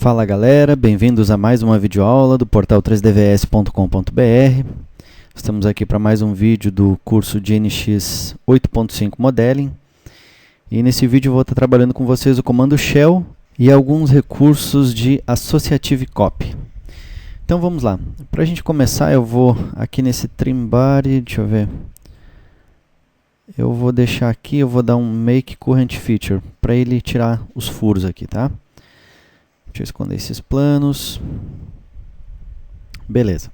Fala galera, bem-vindos a mais uma videoaula do portal 3dvs.com.br. Estamos aqui para mais um vídeo do curso de NX 8.5 Modeling. E nesse vídeo eu vou estar trabalhando com vocês o comando shell e alguns recursos de associative copy. Então vamos lá. Para a gente começar, eu vou aqui nesse trim body, deixa eu ver. Eu vou deixar aqui, eu vou dar um make current feature para ele tirar os furos aqui, tá? Deixa eu esconder esses planos. Beleza.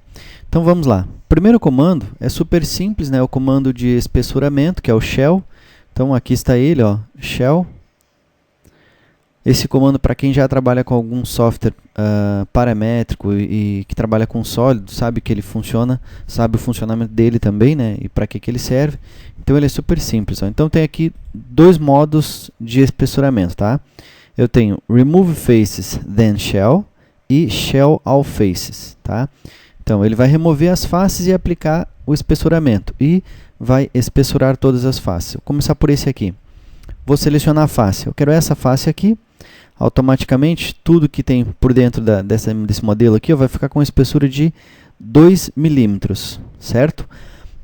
Então vamos lá. O primeiro comando é super simples, né? O comando de espessuramento, que é o shell. Então aqui está ele, ó, shell. Esse comando, para quem já trabalha com algum software paramétrico e que trabalha com sólido, sabe que ele funciona, sabe o funcionamento dele também, né? E para que ele serve. Então ele é super simples, ó. Então tem aqui dois modos de espessuramento, tá? Eu tenho remove faces then shell e shell all faces, tá? Então ele vai remover as faces e aplicar o espessuramento e vai espessurar todas as faces. Vou começar por esse aqui. Vou selecionar a face. Eu quero essa face aqui. Automaticamente tudo que tem por dentro desse modelo aqui vai ficar com uma espessura de 2 milímetros, certo?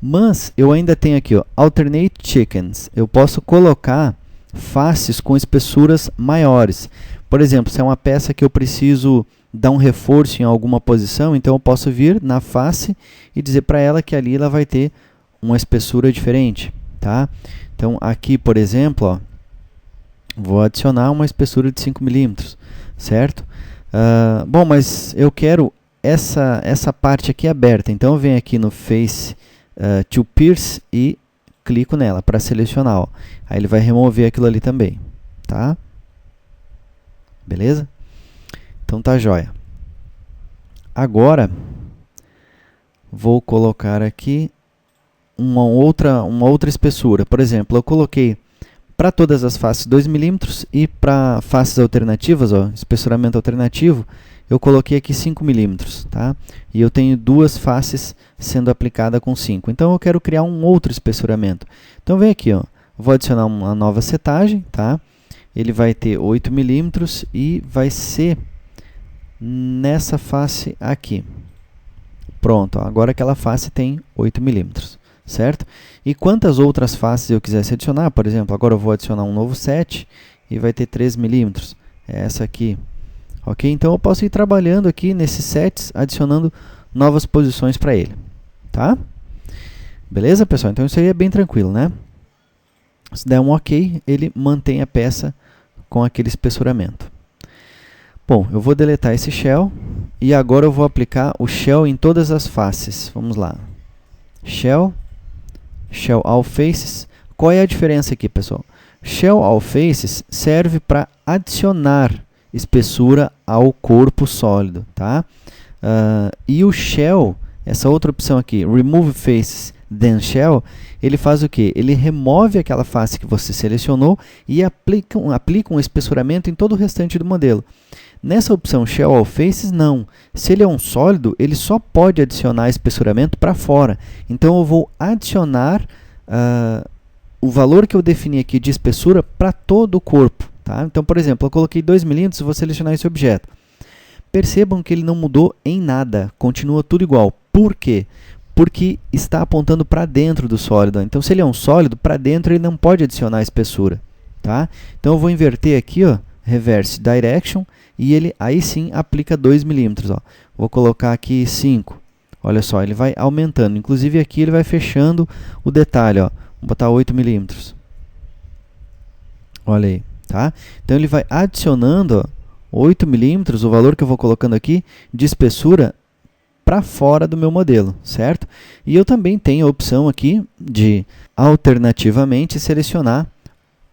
Mas eu ainda tenho aqui, ó, alternate chickens. Eu posso colocar faces com espessuras maiores. Por exemplo, se é uma peça que eu preciso dar um reforço em alguma posição, então eu posso vir na face e dizer para ela que ali ela vai ter uma espessura diferente, tá? Então aqui, por exemplo, ó, vou adicionar uma espessura de 5 milímetros, certo? Bom, mas eu quero essa parte aqui aberta, então eu venho aqui no Face to Pierce e clico nela para selecionar, ó. Aí ele vai remover aquilo ali também, tá? Beleza? Então tá jóia. Agora vou colocar aqui uma outra espessura. Por exemplo, eu coloquei para todas as faces 2 milímetros e para faces alternativas, ó, espessuramento alternativo, eu coloquei aqui 5 milímetros, tá? E eu tenho duas faces sendo aplicada com 5. Então eu quero criar um outro espessuramento. Então vem aqui, ó, vou adicionar uma nova setagem, tá? Ele vai ter 8 milímetros e vai ser nessa face aqui. Pronto, ó, agora aquela face tem 8 milímetros, certo? E quantas outras faces eu quisesse adicionar, por exemplo, agora eu vou adicionar um novo set e vai ter 3 milímetros. É essa aqui. Ok? Então eu posso ir trabalhando aqui nesses sets, adicionando novas posições para ele. Tá? Beleza, pessoal? Então isso aí é bem tranquilo, né? Se der um OK, ele mantém a peça com aquele espessuramento. Bom, eu vou deletar esse shell e agora eu vou aplicar o shell em todas as faces. Vamos lá. Shell all faces. Qual é a diferença aqui, pessoal? Shell all faces serve para adicionar espessura ao corpo sólido, tá? E o shell, essa outra opção aqui, remove faces then shell, ele faz o quê? Ele remove aquela face que você selecionou e aplica um espessuramento em todo o restante do modelo. Nessa opção shell all faces, não. Se ele é um sólido, ele só pode adicionar espessuramento para fora. Então eu vou adicionar o valor que eu defini aqui de espessura para todo o corpo. Tá? Então, por exemplo, eu coloquei 2 milímetros e vou selecionar esse objeto. Percebam que ele não mudou em nada, continua tudo igual. Por quê? Porque está apontando para dentro do sólido. Então, se ele é um sólido, para dentro ele não pode adicionar espessura. Tá? Então, eu vou inverter aqui, ó, reverse direction, e ele aí sim aplica 2 milímetros. Ó. Vou colocar aqui 5. Olha só, ele vai aumentando. Inclusive aqui ele vai fechando o detalhe. Ó. Vou botar 8 milímetros. Olha aí. Tá? Então ele vai adicionando, ó, 8 milímetros, o valor que eu vou colocando aqui, de espessura para fora do meu modelo, certo? E eu também tenho a opção aqui de alternativamente selecionar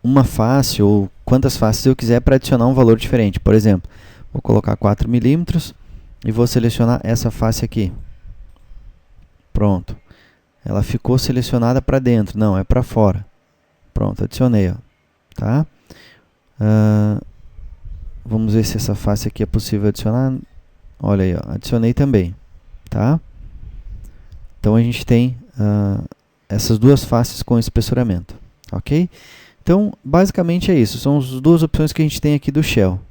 uma face ou quantas faces eu quiser para adicionar um valor diferente. Por exemplo, vou colocar 4 milímetros e vou selecionar essa face aqui. Pronto. Ela ficou selecionada para dentro, não, é para fora. Pronto, adicionei, ó, tá? Vamos ver se essa face aqui é possível adicionar. Olha aí, ó, adicionei também, tá? Então a gente tem essas duas faces com espessuramento, ok? Então basicamente é isso, são as duas opções que a gente tem aqui do shell,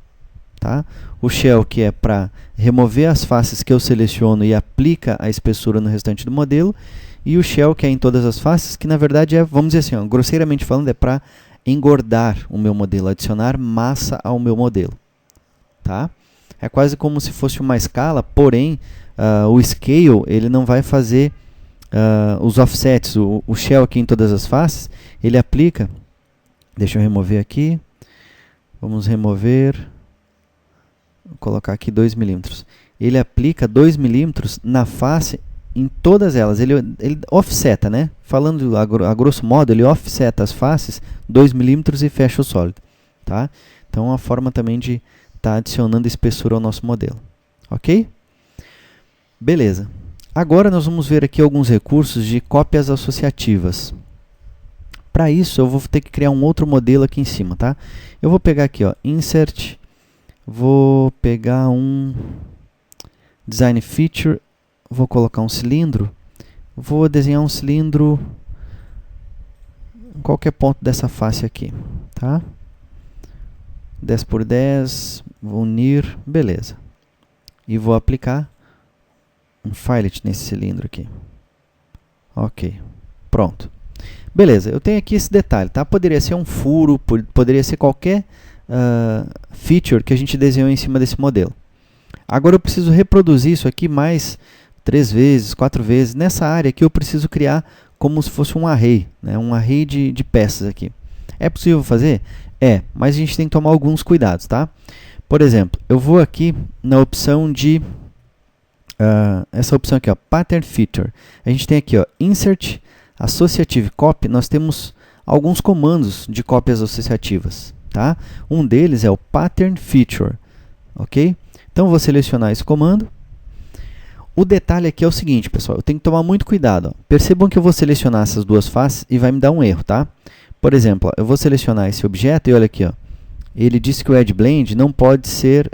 tá? O shell, que é para remover as faces que eu seleciono e aplica a espessura no restante do modelo, e o shell, que é em todas as faces, que na verdade é, vamos dizer assim, ó, grosseiramente falando, é para engordar o meu modelo, adicionar massa ao meu modelo, tá? É quase como se fosse uma escala, porém, o scale ele não vai fazer os offsets. O shell aqui em todas as faces, ele aplica, deixa eu remover aqui, vamos remover, vou colocar aqui 2 milímetros. Ele aplica 2 milímetros na face em todas elas. Ele offseta, né? Falando a grosso modo, ele offseta as faces 2 milímetros e fecha o sólido, tá? Então é uma forma também de estar adicionando espessura ao nosso modelo, ok? Beleza. Agora nós vamos ver aqui alguns recursos de cópias associativas. Para isso, eu vou ter que criar um outro modelo aqui em cima, tá? Eu vou pegar aqui, ó, Insert, vou pegar um Design Feature, vou colocar um cilindro, vou desenhar um cilindro em qualquer ponto dessa face aqui, tá? 10 por 10, vou unir, beleza. E vou aplicar um filet nesse cilindro aqui. Ok, pronto. Beleza, eu tenho aqui esse detalhe, tá? Poderia ser um furo, poderia ser qualquer feature que a gente desenhou em cima desse modelo. Agora eu preciso reproduzir isso aqui mais 3 vezes, 4 vezes. Nessa área aqui eu preciso criar como se fosse um array, né? Um array de peças aqui. É possível fazer? É, mas a gente tem que tomar alguns cuidados, tá? Por exemplo, eu vou aqui na opção de... essa opção aqui, ó, Pattern Feature. A gente tem aqui, ó, Insert, Associative Copy. Nós temos alguns comandos de cópias associativas, tá? Um deles é o Pattern Feature, ok? Então, vou selecionar esse comando. O detalhe aqui é o seguinte, pessoal, eu tenho que tomar muito cuidado. Ó. Percebam que eu vou selecionar essas duas faces e vai me dar um erro, tá? Por exemplo, ó, eu vou selecionar esse objeto e olha aqui, ó, ele disse que o Edge Blend não pode ser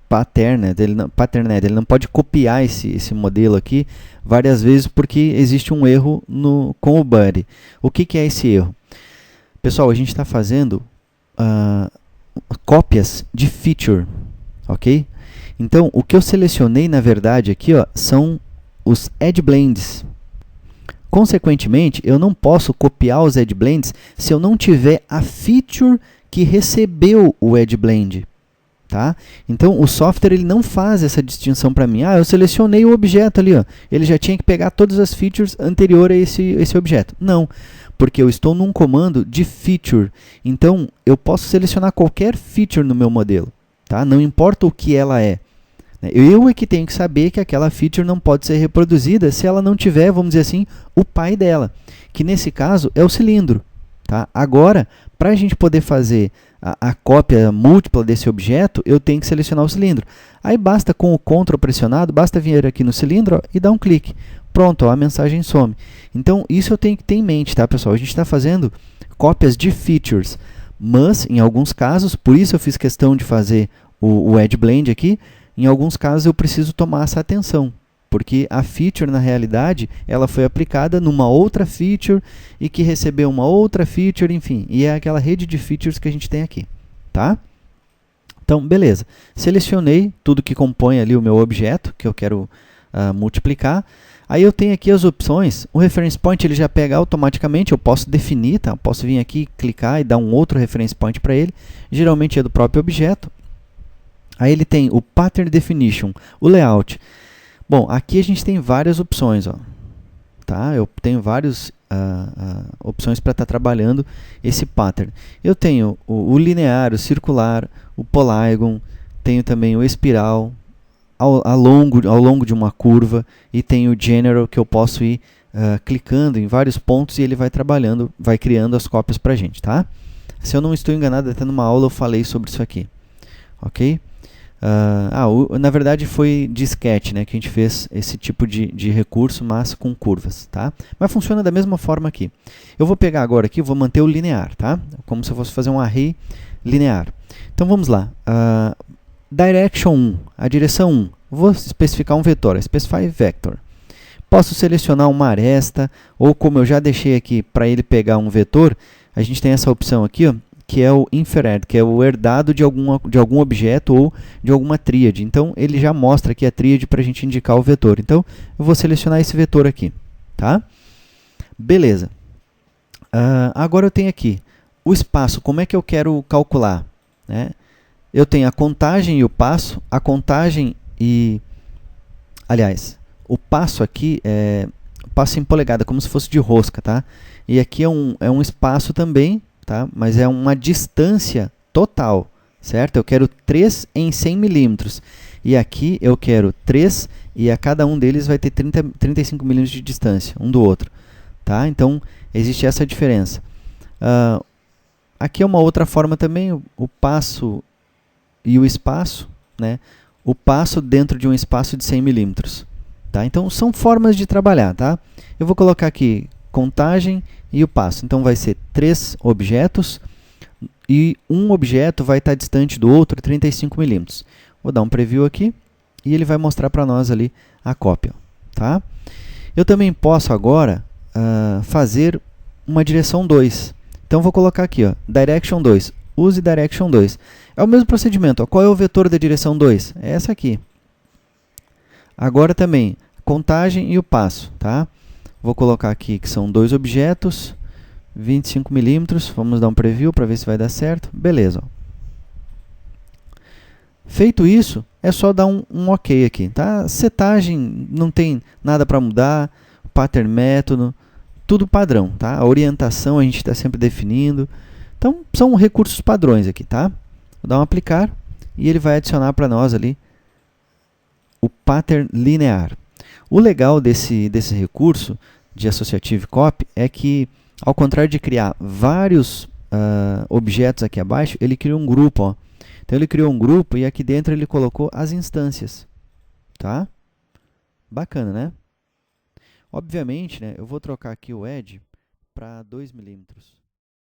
patterned, ele não pode copiar esse modelo aqui várias vezes porque existe um erro com o Buddy. O que é esse erro? Pessoal, a gente está fazendo cópias de feature, ok? Então, o que eu selecionei, na verdade, aqui ó, são os Edge Blends. Consequentemente, eu não posso copiar os Edge Blends se eu não tiver a feature que recebeu o Edge Blend. Tá? Então, o software ele não faz essa distinção para mim. Eu selecionei o objeto ali. Ó. Ele já tinha que pegar todas as features anteriores a esse objeto. Não, porque eu estou num comando de feature. Então, eu posso selecionar qualquer feature no meu modelo. Tá? Não importa o que ela é. Eu é que tenho que saber que aquela feature não pode ser reproduzida se ela não tiver, vamos dizer assim, o pai dela. Que nesse caso é o cilindro. Tá? Agora, para a gente poder fazer a cópia múltipla desse objeto, eu tenho que selecionar o cilindro. Aí basta, com o Ctrl pressionado, basta vir aqui no cilindro ó, e dar um clique. Pronto, ó, a mensagem some. Então, isso eu tenho que ter em mente, tá, pessoal? A gente está fazendo cópias de features, mas, em alguns casos, por isso eu fiz questão de fazer o Edge Blend aqui, em alguns casos eu preciso tomar essa atenção. Porque a feature, na realidade, ela foi aplicada numa outra feature e que recebeu uma outra feature, enfim. E é aquela rede de features que a gente tem aqui, tá? Então, beleza. Selecionei tudo que compõe ali o meu objeto, que eu quero multiplicar. Aí eu tenho aqui as opções. O reference point ele já pega automaticamente, eu posso definir, tá? Eu posso vir aqui, clicar e dar um outro reference point para ele. Geralmente é do próprio objeto. Aí ele tem o pattern definition, o layout. Bom, aqui a gente tem várias opções, ó, tá? Eu tenho várias opções para estar trabalhando esse pattern. Eu tenho o linear, o circular, o polygon, tenho também o espiral, ao longo de uma curva, e tenho o general, que eu posso ir clicando em vários pontos e ele vai trabalhando, vai criando as cópias para a gente, tá? Se eu não estou enganado, até numa aula eu falei sobre isso aqui, ok? Na verdade foi de sketch, né, que a gente fez esse tipo de recurso, mas com curvas, tá? Mas funciona da mesma forma aqui. Eu vou pegar agora aqui, vou manter o linear, tá? Como se eu fosse fazer um array linear. Então vamos lá. Direction 1, a direção 1. Vou especificar um vetor, specify vector. Posso selecionar uma aresta, ou como eu já deixei aqui para ele pegar um vetor, a gente tem essa opção aqui, ó, que é o inferred, que é o herdado de algum objeto ou de alguma tríade. Então, ele já mostra aqui a tríade para a gente indicar o vetor. Então, eu vou selecionar esse vetor aqui. Tá? Beleza. Agora eu tenho aqui o espaço. Como é que eu quero calcular? Né? Eu tenho a contagem e o passo. A contagem e... Aliás, o passo aqui é passo em polegada, como se fosse de rosca. Tá? E aqui é um espaço também, tá? Mas é uma distância total. Certo? Eu quero 3 em 100 milímetros. E aqui eu quero 3 e a cada um deles vai ter 35 milímetros de distância, um do outro. Tá? Então, existe essa diferença. Aqui é uma outra forma também, o passo e o espaço, né? O passo dentro de um espaço de 100 milímetros. Tá? Então, são formas de trabalhar. Tá? Eu vou colocar aqui contagem e o passo. Então, vai ser 3 objetos e um objeto vai estar distante do outro 35 milímetros. Vou dar um preview aqui e ele vai mostrar para nós ali a cópia. Tá? Eu também posso agora fazer uma direção 2. Então, vou colocar aqui, ó, Direction 2. Use Direction 2. É o mesmo procedimento. Ó. Qual é o vetor da direção 2? É essa aqui. Agora também, contagem e o passo. Tá? Vou colocar aqui que são 2 objetos, 25 milímetros. Vamos dar um preview para ver se vai dar certo. Beleza. Ó. Feito isso, é só dar um OK aqui. Tá? Setagem, não tem nada para mudar. Pattern método. Tudo padrão, tá? A orientação a gente está sempre definindo. Então, são recursos padrões aqui, tá? Vou dar um aplicar e ele vai adicionar para nós ali o pattern linear. O legal desse recurso de Associative Copy é que, ao contrário de criar vários objetos aqui abaixo, ele criou um grupo. Ó. Então, ele criou um grupo e aqui dentro ele colocou as instâncias. Tá? Bacana, né? Obviamente, né, eu vou trocar aqui o edge para 2 milímetros.